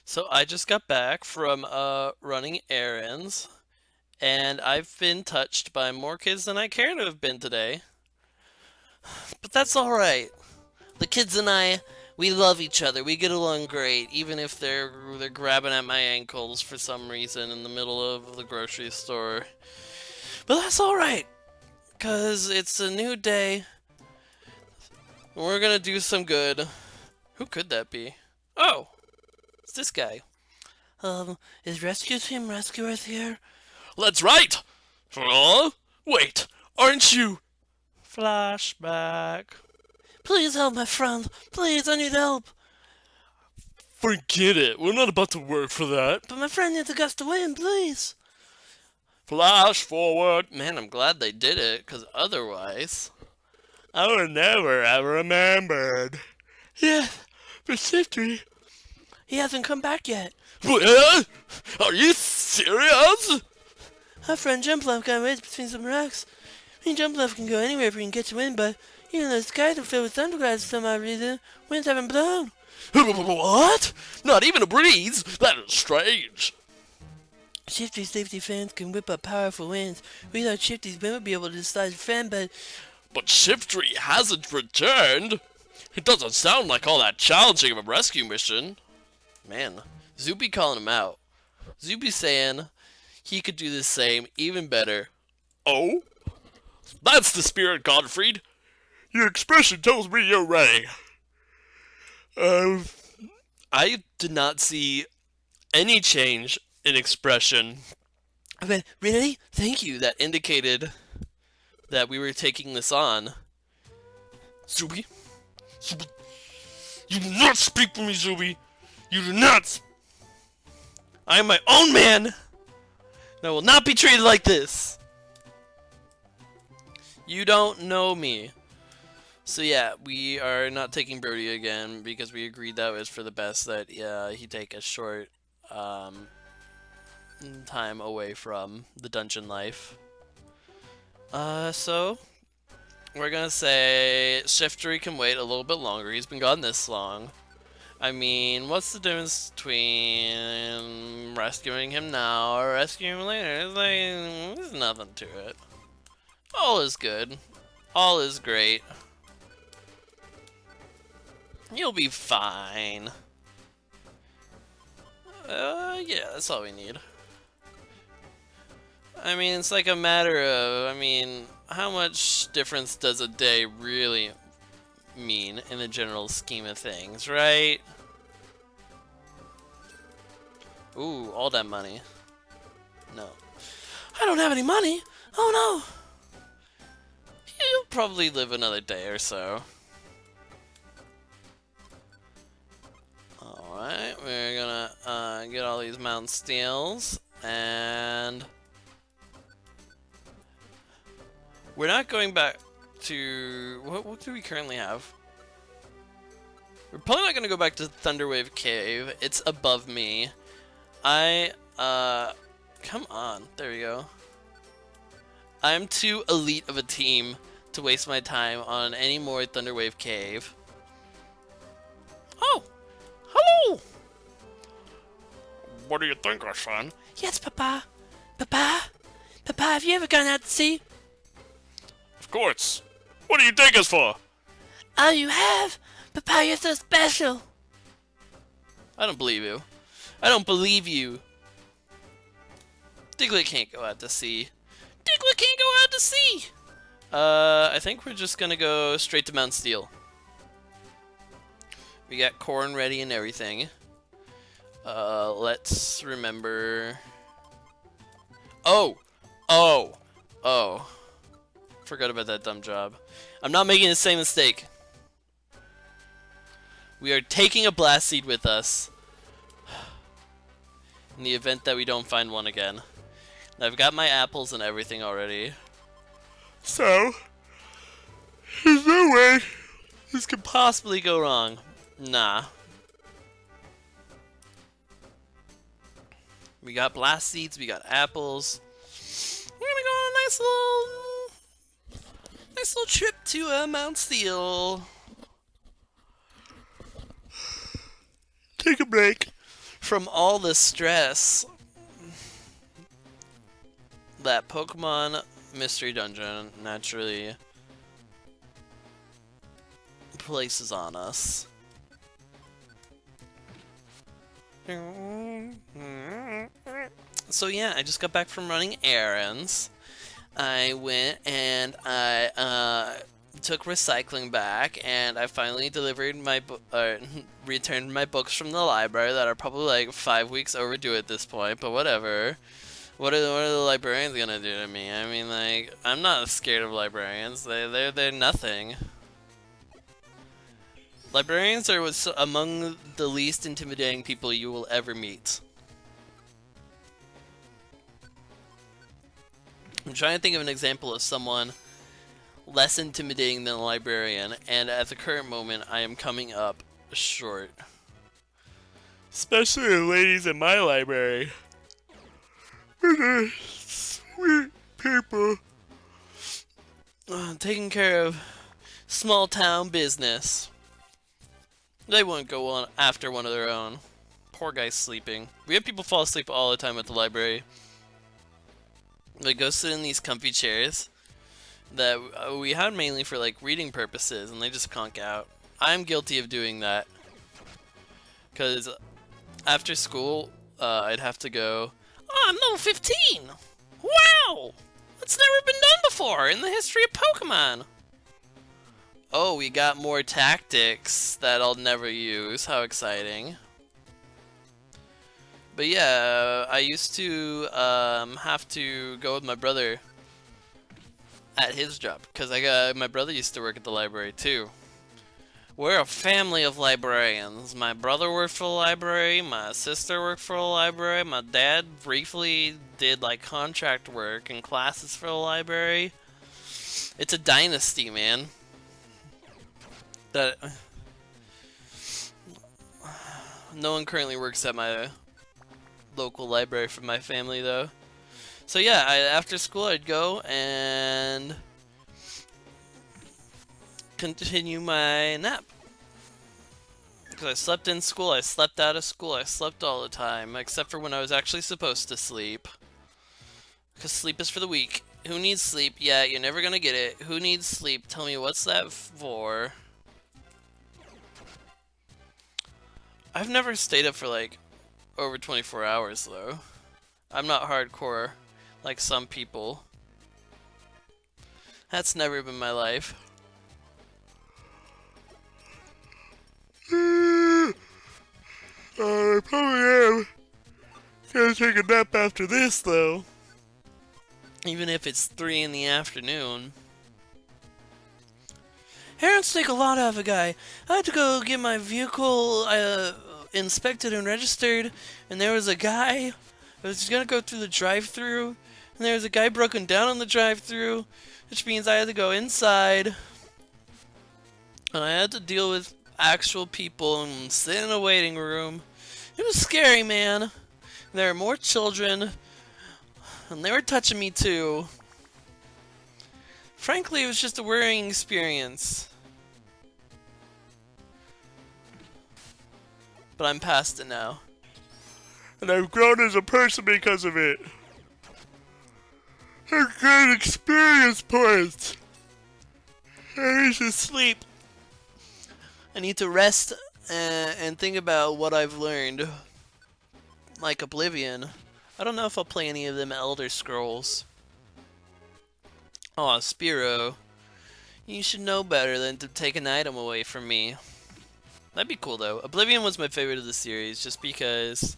So I just got back from running errands, and I've been touched by more kids than I care to have been today. But that's all right. The kids and I, we love each other. We get along great, even if they're grabbing at my ankles for some reason in the middle of the grocery store. But that's all right, cause it's a new day. And we're gonna do some good. Who could that be? Oh, it's this guy. Is Rescue Team Rescuers here? That's right! Huh? Wait, aren't you? Flashback. Please help my friend. Please, I need help. Forget it. We're not about to work for that. But my friend needs a gust of wind, please. Flash forward. Man, I'm glad they did it, because otherwise, I would never have remembered. Yeah, but Sifty, he hasn't come back yet. What? Are you serious? Our friend Jumplove got wedged between some rocks. I mean, Jumplove can go anywhere if we can catch wind, but even though the skies are filled with thunderclouds for some odd reason, winds haven't blown. What? Not even a breeze? That is strange. Shifty safety fans can whip up powerful winds. We thought Shifty's wind would be able to dislodge a fan, but... But Shifty hasn't returned. It doesn't sound like all that challenging of a rescue mission. Man, Zoopy calling him out. Zoopy saying he could do the same, even better. Oh? That's the spirit, Godfried. Your expression tells me you're ready. I did not see any change in expression. But really? Thank you. That indicated that we were taking this on. Zuby? Zuby? You do not speak for me, Zuby! You do not! I am my own man! And I will not be treated like this! You don't know me. So yeah, we are not taking Brody again because we agreed that was for the best that he take a short time away from the dungeon life. So we're gonna say Shiftery can wait a little bit longer. He's been gone this long. I mean, what's the difference between rescuing him now or rescuing him later? It's like, there's nothing to it. All is good. All is great. You'll be fine. Yeah, that's all we need. I mean, it's like a matter of, how much difference does a day really mean in the general scheme of things, right? Ooh, all that money. No. I don't have any money! Oh no! You'll probably live another day or so. Alright, we're gonna get all these Mount Steels, and we're not going back to... What do we currently have? We're probably not gonna go back to Thunderwave Cave. It's above me. Come on. There we go. I'm too elite of a team to waste my time on any more Thunderwave Cave. Oh! Hello! What do you think, our son? Yes, Papa. Papa? Papa, have you ever gone out to sea? Of course. What do you take us for? Oh, you have? Papa, you're so special. I don't believe you. I don't believe you. Diglett can't go out to sea. Diglett can't go out to sea! I think we're just gonna go straight to Mount Steel. We got corn ready and everything. Let's remember... Oh! Oh! Oh. Forgot about that dumb job. I'm not making the same mistake. We are taking a blast seed with us. In the event that we don't find one again. And I've got my apples and everything already. So, there's no way this could possibly go wrong. Nah. We got blast seeds, we got apples. We're gonna go on a nice little trip to Mount Steel. Take a break. from all the stress that Pokemon Mystery Dungeon naturally places on us. So yeah, I just got back from running errands. I went and I took recycling back, and I finally delivered my returned my books from the library that are probably like 5 weeks overdue at this point. But whatever. What are the librarians gonna do to me? I mean, like, I'm not scared of librarians. They're nothing. Librarians are among the least intimidating people you will ever meet. I'm trying to think of an example of someone less intimidating than a librarian, and at the current moment, I am coming up short. Especially the ladies in my library. They're sweet people. Taking care of small town business. They wouldn't go on after one of their own. Poor guy's sleeping. We have people fall asleep all the time at the library. They go sit in these comfy chairs that we had mainly for like reading purposes, and they just conk out. I'm guilty of doing that. Because after school, I'd have to go, oh, I'm level 15! Wow! That's never been done before in the history of Pokemon! Oh, we got more tactics that I'll never use. How exciting. But yeah, I used to have to go with my brother at his job, because my brother used to work at the library too. We're a family of librarians. My brother worked for the library, my sister worked for the library, my dad briefly did like contract work and classes for the library. It's a dynasty, man. That no one currently works at my local library for my family though. So yeah, after school I'd go and continue my nap. Because I slept in school, I slept out of school, I slept all the time, except for when I was actually supposed to sleep. Because sleep is for the weak. Who needs sleep? Yeah, you're never gonna get it. Who needs sleep? Tell me, what's that for? I've never stayed up for like over 24 hours though. I'm not hardcore like some people. That's never been my life. I probably am gonna take a nap after this though. Even if it's 3 in the afternoon. Errands take a lot out of a guy. I had to go get my vehicle inspected and registered, and there was a guy that was gonna go through the drive-thru, and there was a guy broken down on the drive-thru, which means I had to go inside, and I had to deal with actual people and sit in a waiting room. It was scary, man. There were more children, and they were touching me too. Frankly, it was just a worrying experience. But I'm past it now. And I've grown as a person because of it. A good experience points. I need to sleep. I need to rest and think about what I've learned. Like Oblivion. I don't know if I'll play any of them Elder Scrolls. Aw, Spiro. You should know better than to take an item away from me. That'd be cool though. Oblivion was my favorite of the series just because,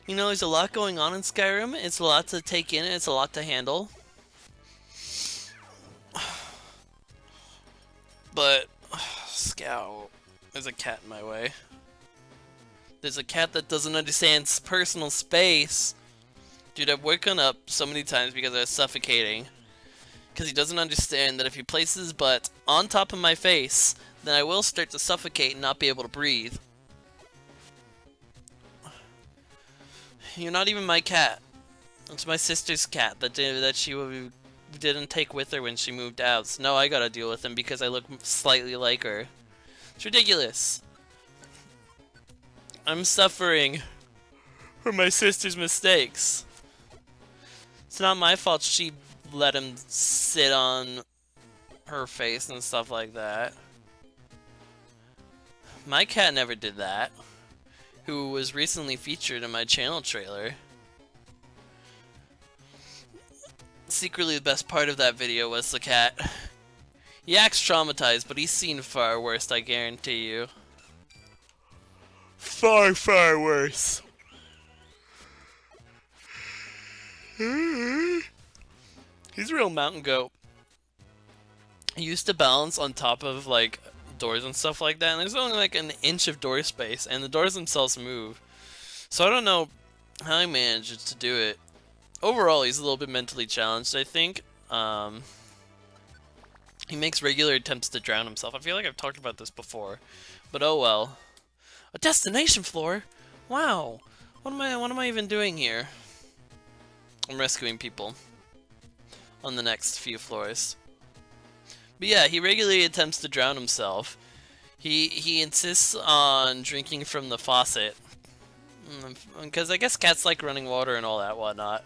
you know, there's a lot going on in Skyrim. It's a lot to take in, it's a lot to handle. But, Scout, there's a cat in my way. There's a cat that doesn't understand personal space. Dude, I've woken up so many times because I was suffocating. Because he doesn't understand that if he places his butt on top of my face, then I will start to suffocate and not be able to breathe. You're not even my cat. It's my sister's cat that she didn't take with her when she moved out. So now I gotta deal with him because I look slightly like her. It's ridiculous. I'm suffering. for my sister's mistakes. It's not my fault she let him sit on her face and stuff like that. My cat never did that, who was recently featured in my channel trailer. Secretly, the best part of that video was the cat. He acts traumatized, but he's seen far worse, I guarantee you. Far, far worse. He's a real mountain goat. He used to balance on top of like doors and stuff like that, and there's only like an inch of door space, and the doors themselves move. So I don't know how he managed to do it. Overall, he's a little bit mentally challenged, I think. He makes regular attempts to drown himself. I feel like I've talked about this before, but oh well. A destination floor? Wow. What am I even doing here? I'm rescuing people on the next few floors. But yeah, he regularly attempts to drown himself. He insists on drinking from the faucet. Because I guess cats like running water and all that whatnot.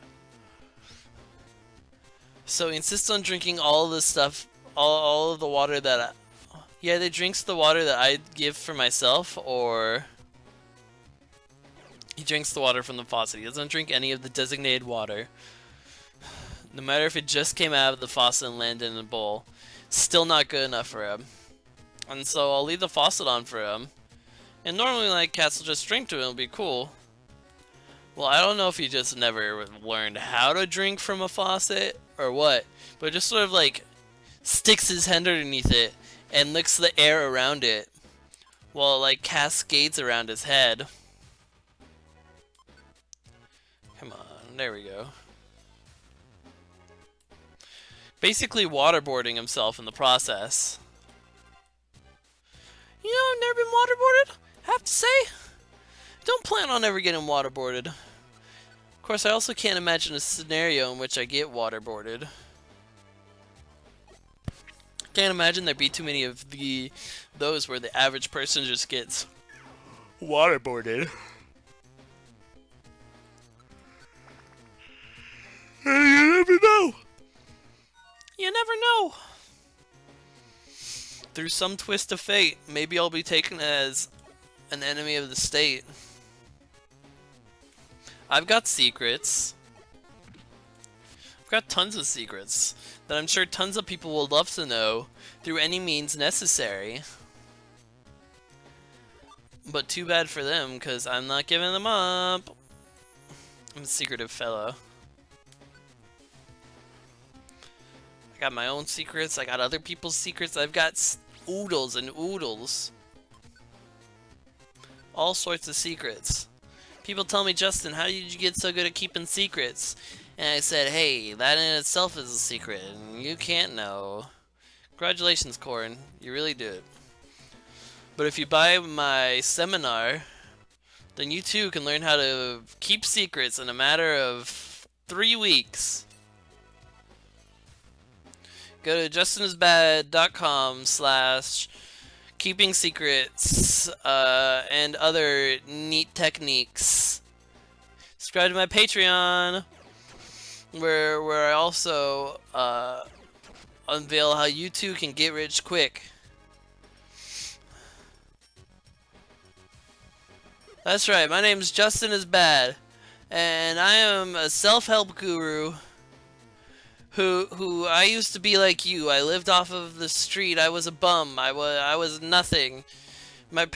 So he insists on drinking all of the stuff, all of the water that he either drinks the water that I give for myself, or he drinks the water from the faucet. He doesn't drink any of the designated water. No matter if it just came out of the faucet and landed in a bowl. Still not good enough for him. And so I'll leave the faucet on for him. And normally, like, cats will just drink to it, it'll be cool. Well, I don't know if he just never learned how to drink from a faucet or what, but just sort of like sticks his hand underneath it and licks the air around it while it like cascades around his head. Come on, there we go. Basically waterboarding himself in the process. You know, I've never been waterboarded, I have to say. Don't plan on ever getting waterboarded. Of course, I also can't imagine a scenario in which I get waterboarded. Can't imagine there'd be too many of those where the average person just gets waterboarded. You never know. You never know. Through some twist of fate, maybe I'll be taken as an enemy of the state. I've got secrets. I've got tons of secrets that I'm sure tons of people will love to know through any means necessary. But too bad for them, because I'm not giving them up. I'm a secretive fellow. I got my own secrets, I got other people's secrets, I've got oodles and oodles. All sorts of secrets. People tell me, Justin, how did you get so good at keeping secrets? And I said, hey, that in itself is a secret, and you can't know. Congratulations, Corn, you really did. But if you buy my seminar, then you too can learn how to keep secrets in a matter of 3 weeks. Go to justinisbad.com/keeping secrets and other neat techniques. Subscribe to my Patreon, where I also unveil how you too can get rich quick. That's right, my name is Justinisbad, and I am a self-help guru who I used to be like you. I lived off of the street. I was a bum. I was nothing. My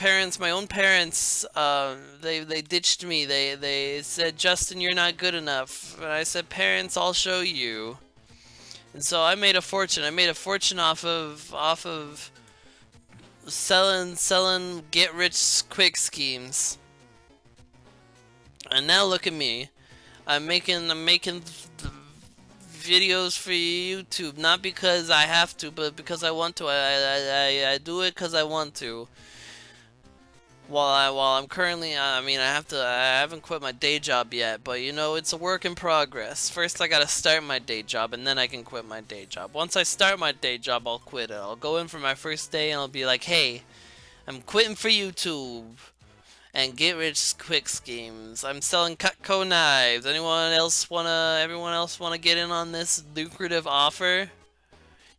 own parents, they ditched me. They said, Justin, you're not good enough. And I said, parents, I'll show you. And so I made a fortune. I made a fortune off of selling get rich quick schemes. And now look at me. I'm making videos for YouTube, not because I have to, but because I want to. I do it because I want to. While I'm currently, I haven't quit my day job yet, but you know, it's a work in progress. First I gotta start my day job, and then I can quit my day job. Once I start my day job, I'll quit it. I'll go in for my first day and I'll be like, hey, I'm quitting for YouTube. and get rich quick schemes. I'm selling Cutco knives. Everyone else wanna get in on this lucrative offer?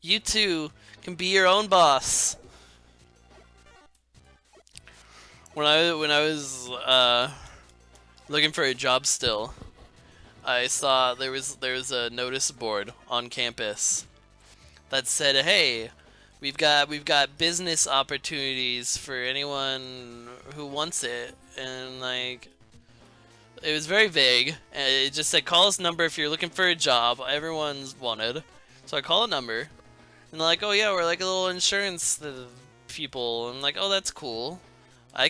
You too can be your own boss. When I was looking for a job still, I saw there was a notice board on campus that said, "Hey, we've got business opportunities for anyone who wants it," and like it was very vague. And it just said, "Call this number if you're looking for a job." Everyone's wanted, so I call a number, and they're like, "Oh yeah, we're like a little insurance people." I'm like, "Oh, that's cool. I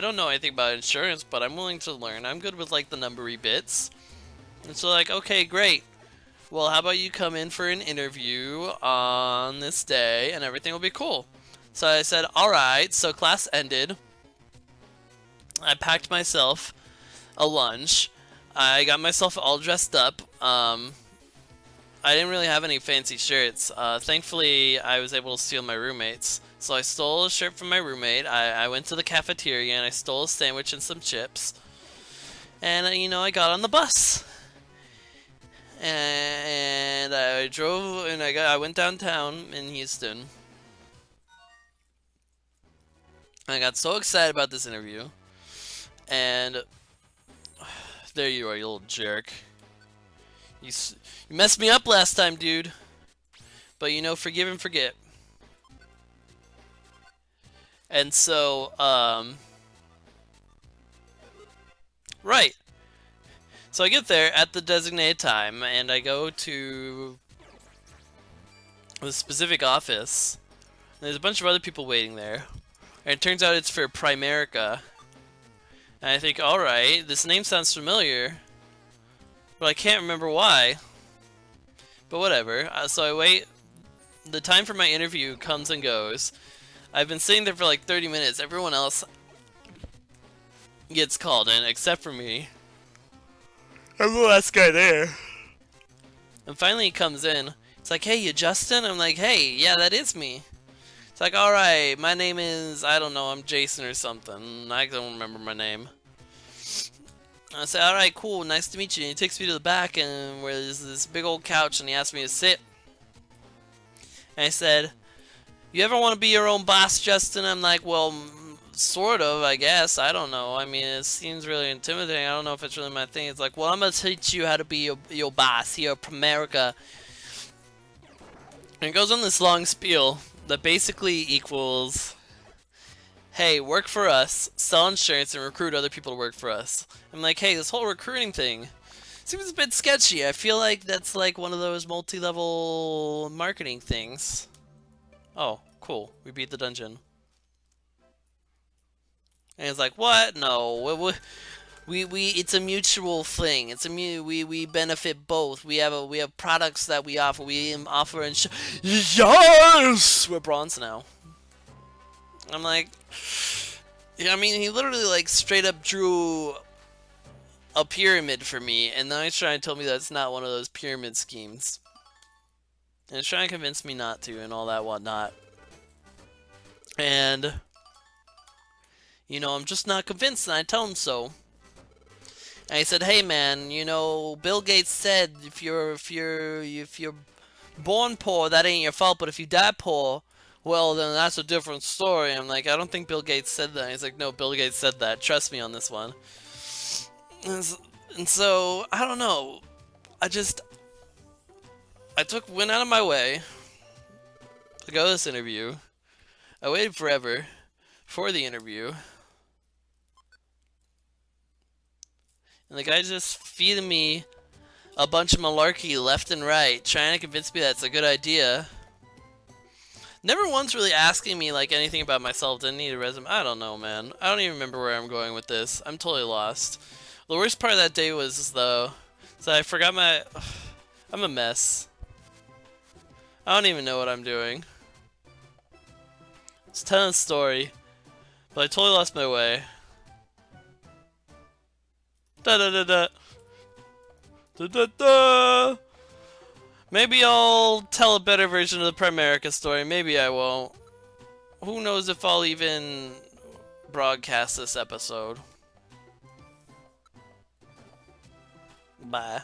don't know anything about insurance, but I'm willing to learn. I'm good with like the numbery bits." And so like, "Okay, great. Well, how about you come in for an interview on this day and everything will be cool." So I said, "Alright." So class ended. I packed myself a lunch. I got myself all dressed up. I didn't really have any fancy shirts. Thankfully, I was able to steal my roommate's. So I stole a shirt from my roommate. I went to the cafeteria and I stole a sandwich and some chips. And, you know, I got on the bus. And I drove and I went downtown in Houston. I got so excited about this interview. And there you are, you little jerk. You messed me up last time, dude. But you know, forgive and forget. And so, right. So I get there at the designated time, and I go to the specific office. There's a bunch of other people waiting there. And it turns out it's for Primerica. And I think, alright, this name sounds familiar. But I can't remember why. But whatever. So I wait. The time for my interview comes and goes. I've been sitting there for like 30 minutes. Everyone else gets called in, except for me. I'm the last guy there. And finally he comes in. It's like, "Hey, you Justin?" I'm like, "Hey, yeah, that is me." It's like, "Alright, my name is, I don't know, I'm Jason or something. I don't remember my name." I say, "Alright, cool, nice to meet you." And he takes me to the back and where there's this big old couch and he asked me to sit. And I said, "You ever want to be your own boss, Justin?" I'm like, "Well, sort of, I guess. I don't know. I mean, it seems really intimidating. I don't know if it's really my thing." It's like, "Well, I'm going to teach you how to be your boss here at Primerica." And it goes on this long spiel that basically equals, "Hey, work for us, sell insurance, and recruit other people to work for us." I'm like, "Hey, this whole recruiting thing seems a bit sketchy. I feel like that's like one of those multi-level marketing things." Oh, cool. We beat the dungeon. And it's like, "What? No. It's a mutual thing. We benefit both. We have products that we offer. We offer yes! We're bronze now." I'm like, yeah, I mean, he literally like straight up drew a pyramid for me, and then he's trying to tell me that it's not one of those pyramid schemes. And he's trying to convince me not to and all that whatnot. And you know, I'm just not convinced, and I tell him so. And I said, "Hey man, you know, Bill Gates said if you're born poor, that ain't your fault, but if you die poor, well, then that's a different story." I'm like, "I don't think Bill Gates said that." He's like, "No, Bill Gates said that. Trust me on this one." And so, I don't know. Went out of my way to go to this interview. I waited forever for the interview. And the guy just feeding me a bunch of malarkey left and right, trying to convince me that's a good idea. Never once really asking me like anything about myself. Didn't need a resume. I don't know, man. I don't even remember where I'm going with this. I'm totally lost. The worst part of that day was though, so I forgot my. I'm a mess. I don't even know what I'm doing. It's telling a story, but I totally lost my way. Da da da da. Da da da. Maybe I'll tell a better version of the Primerica story. Maybe I won't. Who knows if I'll even broadcast this episode. Bye.